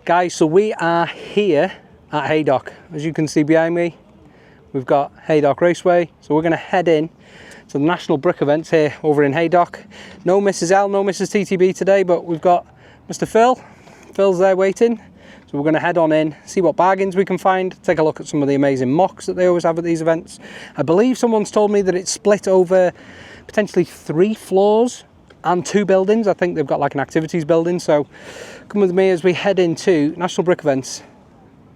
Guys, so we are here at Haydock. As you can see behind me, we've got Haydock Raceway. So we're going to head in to the National Brick events here over in Haydock. No Mrs. L, no Mrs. TTB today, but we've got Mr. Phil. Phil's there waiting. So we're going to head on in, see what bargains we can find, take a look at some of the amazing MOCs that they always have at these events. I believe someone's told me that it's split over potentially 3 floors and 2 buildings. I think they've got like an activities building. So come with me as we head into National Brick events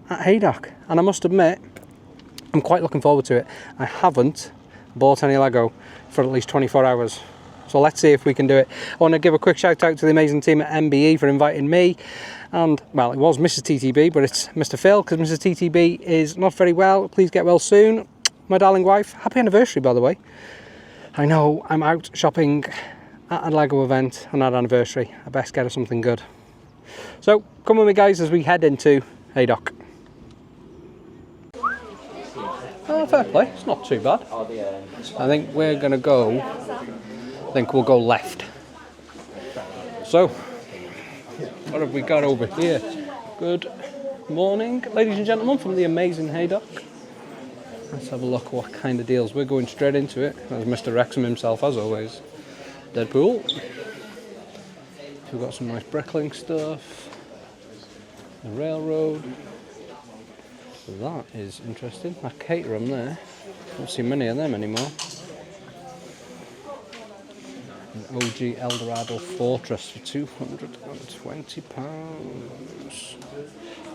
at Haydock. And I must admit, I'm quite looking forward to it. I haven't bought any Lego for at least 24 hours. So let's see if we can do it. I want to give a quick shout out to the amazing team at MBE for inviting me. And, well, it was Mrs. TTB, but it's Mr. Phil, because Mrs. TTB is not very well. Please get well soon. My darling wife, happy anniversary, by the way. I know I'm out shopping at a Lego event on that anniversary. I best get her something good. So come with me, guys, as we head into Haydock. Oh, fair play. It's not too bad. I think we're going to go... I think we'll go left. So, what have we got over here? Good morning, ladies and gentlemen, from the amazing Haydock. Let's have a look what kind of deals. We're going straight into it. There's Mr. Wrexham himself, as always. Deadpool. We've got some nice brickling stuff. The railroad. So that is interesting. That caterum there. Don't see many of them anymore. An OG Eldorado Fortress for £220.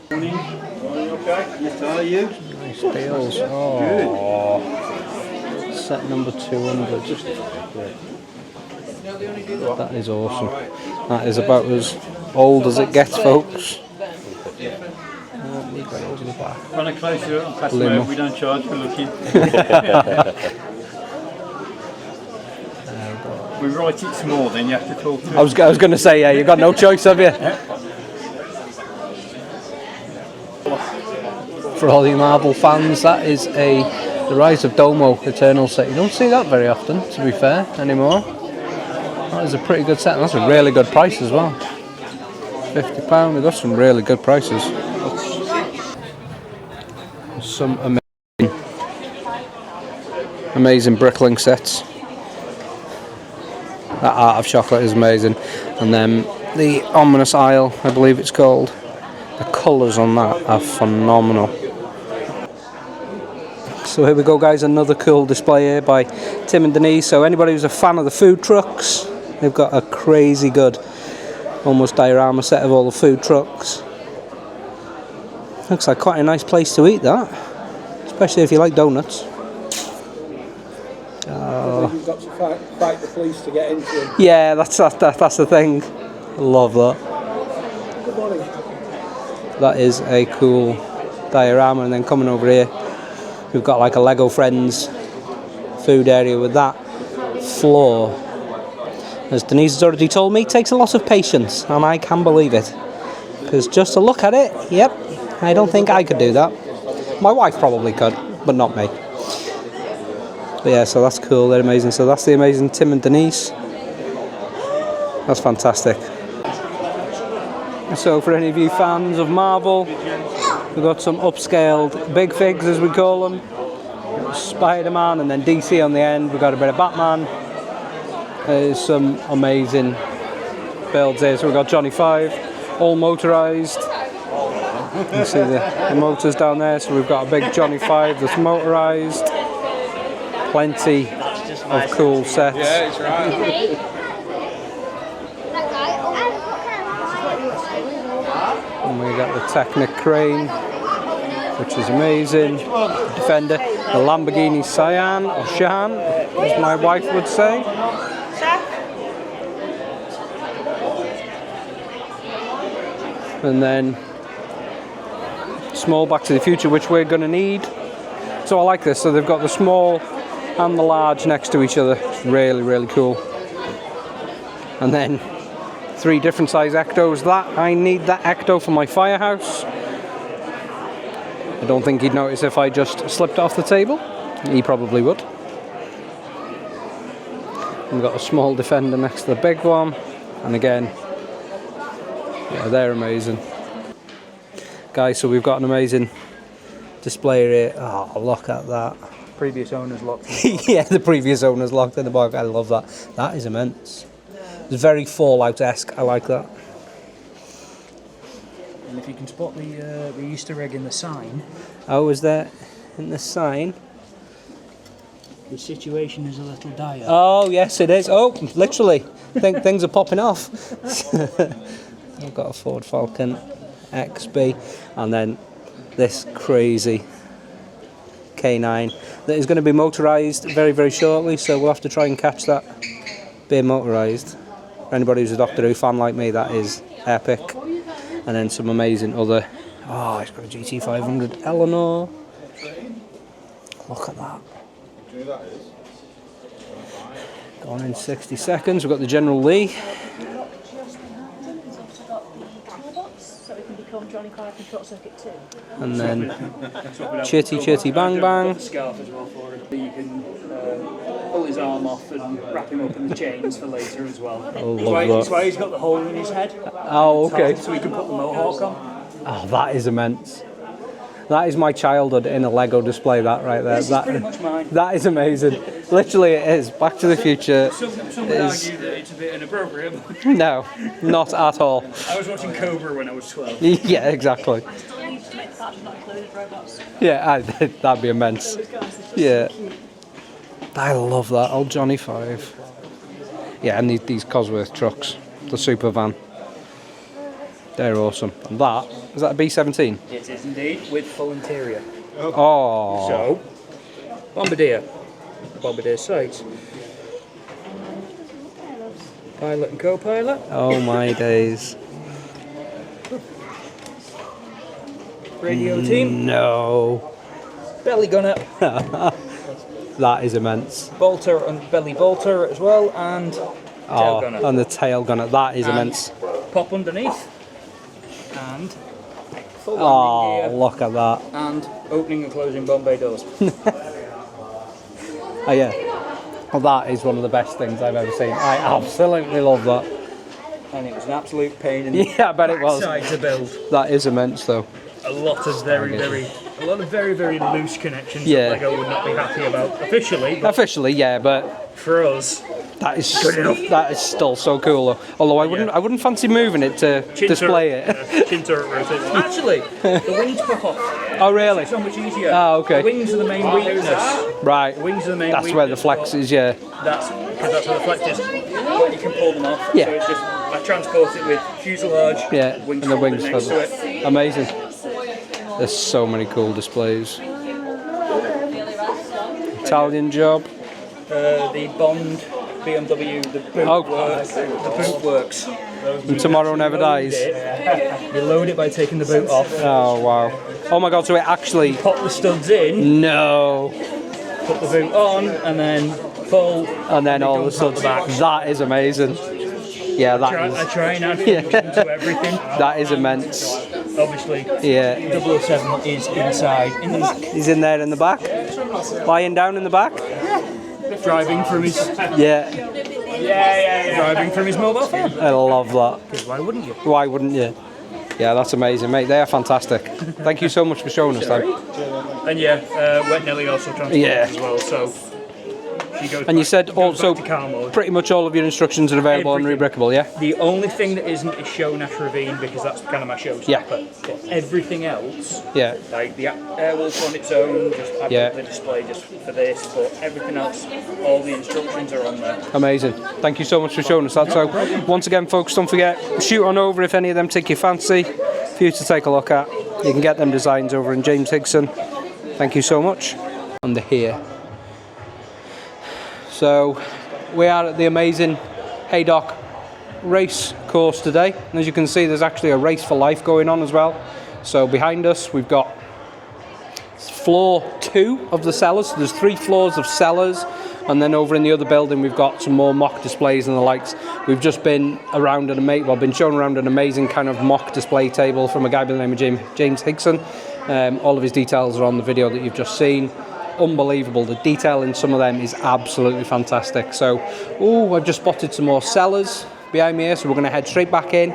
Morning. Are you okay? Yes, are you? Nice deals. Oh, set number 200. That is awesome. That is about as old as it gets, folks. Run a closer on customer. We don't charge for looking. We write it small, then you have to talk to I was going to say, yeah, you've got no choice, have you? For all you Marvel fans, that is The Rise of Domo Eternal set. You don't see that very often, to be fair, anymore. That is a pretty good set, and that's a really good price as well. £50, we've got some really good prices. Some amazing brickling sets. That Art of Chocolate is amazing. And then the Ominous Isle, I believe it's called. The colours on that are phenomenal. So here we go, guys, another cool display here by Tim and Denise. So anybody who's a fan of the food trucks, they've got a crazy good, almost diorama set of all the food trucks. Looks like quite a nice place to eat, that. Especially if you like donuts. You've got to fight the police to get into them. Yeah, that's the thing. Love that. Good morning. That is a cool diorama. And then coming over here, we've got like a Lego Friends food area with that floor. As Denise has already told me, takes a lot of patience, and I can believe it. Because just to look at it, yep, I don't think I could do that. My wife probably could, but not me. But yeah, so that's cool, they're amazing. So that's the amazing Tim and Denise. That's fantastic. So for any of you fans of Marvel, we've got some upscaled big figs, as we call them. Spider-Man, and then DC on the end. We've got a bit of Batman. There's some amazing builds here. So we've got Johnny 5, all motorised. You can see the motors down there. So we've got a big Johnny 5 that's motorised. Plenty of cool sets. Yeah, it's right. And we got the Technic crane, which is amazing. Defender, the Lamborghini Cyan, or Shan, as my wife would say. And then small Back to the Future, which we're going to need. So I like this. So they've got the small and the large next to each other. It's really, really cool. And then 3 different size Ectos. I need that Ecto for my firehouse. I don't think he'd notice if I just slipped off the table. He probably would. We've got a small Defender next to the big one. And again, yeah, they're amazing. Guys, so we've got an amazing display here. Oh, look at that. Previous owners locked. Yeah, the previous owners locked in the box. I love that. That is immense. It's very Fallout-esque. I like that. And if you can spot the Easter egg in the sign. Oh, is there in the sign? The situation is a little dire. Oh, yes, it is. Oh, literally. Things are popping off. I've got a Ford Falcon XB, and then this crazy K9 that is going to be motorised very, very shortly, so we'll have to try and catch that being motorised. For anybody who's a Doctor Who fan like me, that is epic. And then some amazing other... Oh, it's got a GT500 Eleanor. Look at that. Gone in 60 seconds. We've got the General Lee. And then Chitty Bang Bang. Scarf as well for him. You can pull his arm off and wrap him up in the chains for later as well. That's why he's got the hole in his head. Oh, okay. So he can put the mohawk on. Oh, that is immense. That is my childhood in a Lego display, that right there. This is pretty much mine. That is amazing. Literally it is. Back to the Future. Some would argue that it's a bit inappropriate. No, not at all. I was watching Cobra when I was 12. Yeah, exactly. Yeah, that'd be immense. Yeah. I love that. Old Johnny 5. Yeah, and these Cosworth trucks. The super van. They're awesome. And that, is that a B17? It is indeed, with full interior. Oh. So, Bombardier sights. Pilot and co-pilot. Oh my days. Radio team. No. Belly gunner. That is immense. Bolter and belly bolter as well, and tail gunner. And the tail gunner. That is immense. Pop underneath. And full landing Oh, gear. look at that. And opening and closing Bombay doors. Oh yeah. Well, that is one of the best things I've ever seen. I absolutely love that. And it was an absolute pain in the Yeah, I bet it was. backside to build. That is immense though. A lot of very loose connections Yeah. that Lego would not be happy about officially. But Officially, yeah, but for us, that is Good enough. that is still so cool though. Although I wouldn't fancy moving it to display it. Chin turret rotation. Actually, the wings pop off. Oh really? So much easier. Ah, okay. The wings are the main weakness. Right. The wings are the main That's where the weakness, flex is, yeah. That's because that's where the flex is. But you can pull them off. Yeah. So it's just I transport it with fuselage. Yeah. Wings And the folded wings next for to it. Amazing. There's so many cool displays. Italian job. The Bond BMW, the boot works. The boot works. And Tomorrow Never Dies. You load it by taking the boot off. Oh wow. Oh my god, so it actually... Pop the studs in, No. put the boot on, and then pull. And then all of a comes out sudden, the back. that is amazing. Yeah, I try and add function to everything. that is immense. Obviously, Yeah. 007 is inside in the back. He's in there in the back. Lying down in the back. Driving from his Yeah. driving from his mobile phone. I love that. Because why wouldn't you? Why wouldn't you? Yeah, that's amazing, mate. They are fantastic. Thank you so much for showing us that. And yeah, Wet Nelly also transports Yeah. as well. So she goes. And you back- said goes also back to car mode. pretty much all of your instructions are available on Everything. Rebrickable, yeah? The only thing that isn't is show Nash Ravine because that's kind of my showstopper. Yeah. But everything else, Yeah. like the Airwolf on its own, just I've Yeah. got the display just for this, but everything else, all the instructions are on there. Amazing. Thank you so much for showing us that. So, once again, folks, don't forget, shoot on over if any of them take your fancy for you to take a look at. You can get them designs over in James Higson. Thank you so much. And they're here. So, we are at the amazing Haydock race course today. And as you can see, there's actually a race for life going on as well. So, behind us, we've got floor 2 of the cellars. So there's 3 floors of cellars, and then over in the other building we've got some more mock displays and the likes. We've just been around been shown around an amazing kind of mock display table from a guy by the name of James Higson. All of his details are on the video that you've just seen. Unbelievable. The detail in some of them is absolutely fantastic. So, I've just spotted some more cellars behind me here, so we're going to head straight back in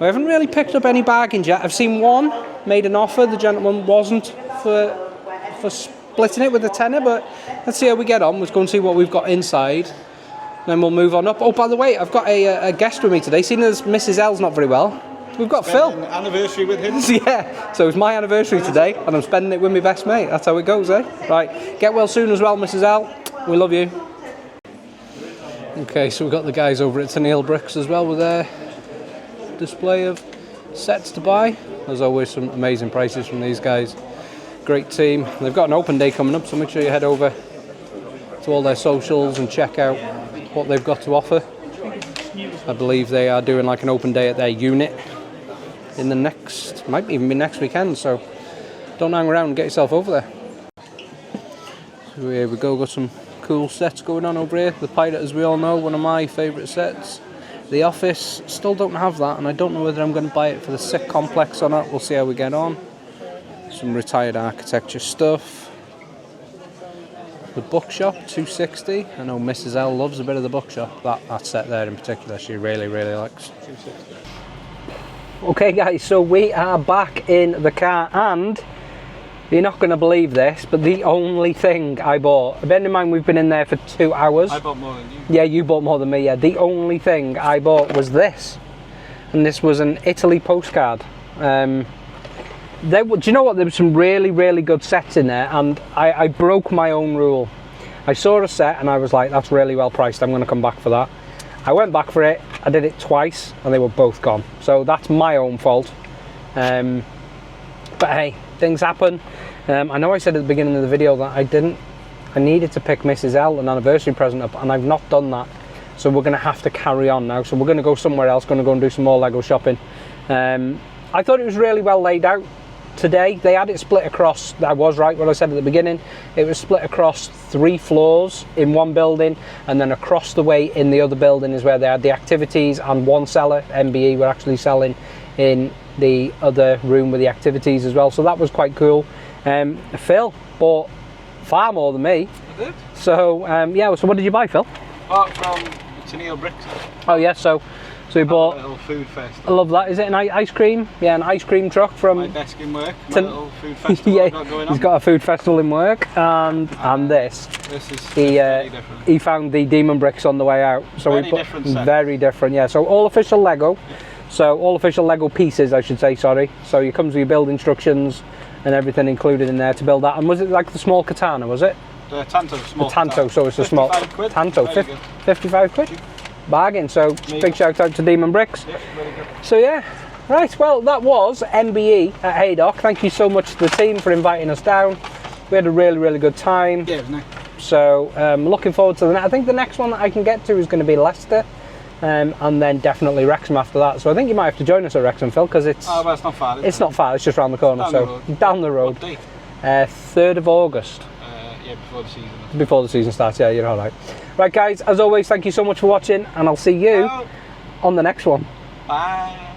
We haven't really picked up any bargains yet. I've seen one made an offer. The gentleman wasn't for splitting it with a tenner, but let's see how we get on. Let's go and see what we've got inside. Then we'll move on up. Oh, by the way, I've got a guest with me today. Seeing as Mrs. L's not very well, we've got Phil. An anniversary with him. Yeah, so it's my anniversary today, and I'm spending it with my best mate. That's how it goes, eh? Right, get well soon as well, Mrs. L. We love you. Okay, so we've got the guys over at Tennille Bricks as well with their display of sets to buy. There's always some amazing prices from these guys. Great team. They've got an open day coming up, so make sure you head over to all their socials and check out what they've got to offer. I believe they are doing like an open day at their unit in the next, might even be next weekend, so don't hang around and get yourself over there. So here we go, got some cool sets going on over here. The Pirate, as we all know, one of my favourite sets. The Office, still don't have that, and I don't know whether I'm going to buy it for the Sick Complex or not. We'll see how we get on. Some retired architecture stuff. The Bookshop, $260. I know Mrs. L loves a bit of the Bookshop. That set there in particular, she really likes. Okay guys, so we are back in the car, and you're not going to believe this, but the only thing I bought, bear in mind we've been in there for 2 hours. I bought more than you. Yeah, you bought more than me, yeah. The only thing I bought was this, and this was an Italy postcard. Do you know what, there were some really good sets in there, and I broke my own rule. I saw a set and I was like, that's really well priced, I'm going to come back for that. I went back for it, I did it twice, and they were both gone. So that's my own fault. But hey, things happen. I know I said at the beginning of the video that I needed to pick Mrs. L an anniversary present up, and I've not done that. So we're going to have to carry on now. So we're going to go somewhere else, going to go and do some more Lego shopping. I thought it was really well laid out today. They had it split across, I was right what I said at the beginning, it was split across 3 floors in one building, and then across the way in the other building is where they had the activities, and one seller, MBE, were actually selling in the other room with the activities as well, so that was quite cool. Phil bought far more than me. I did. So yeah, so what did you buy, Phil? Apart from Tennille Bricks. Oh yeah, so we bought a little food fest. I love that. Is it an ice cream? Yeah, an ice cream truck from my desk in work. My little food festival yeah, I've got going on. He's got a food festival in work, and this is very different. he found the Demon Bricks on the way out. So very we put different set. Very different, yeah. So all official Lego. So all official Lego pieces, I should say. Sorry. So it comes with your build instructions and everything included in there to build that. And was it like the small katana? Was it? The Tanto, small. The Tanto. Katana. So it's a small quid. Tanto. 55 quid. Bargain. So big shout out to Demon Bricks. Yep, very good. So yeah, right, well that was MBE at Haydock. Thank you so much to the team for inviting us down. We had a really good time. Yeah, it was nice. So looking forward to I think the next one that I can get to is going to be Leicester, and then definitely Wrexham after that. So I think you might have to join us at Wrexham, Phil, because it's well, it's not far. It's not far, it's just around the corner. Down the road. What date? 3rd of August. Yeah, before the season. Before the season starts, yeah, you're all right. Right guys, as always, thank you so much for watching, and I'll see you on the next one. Bye.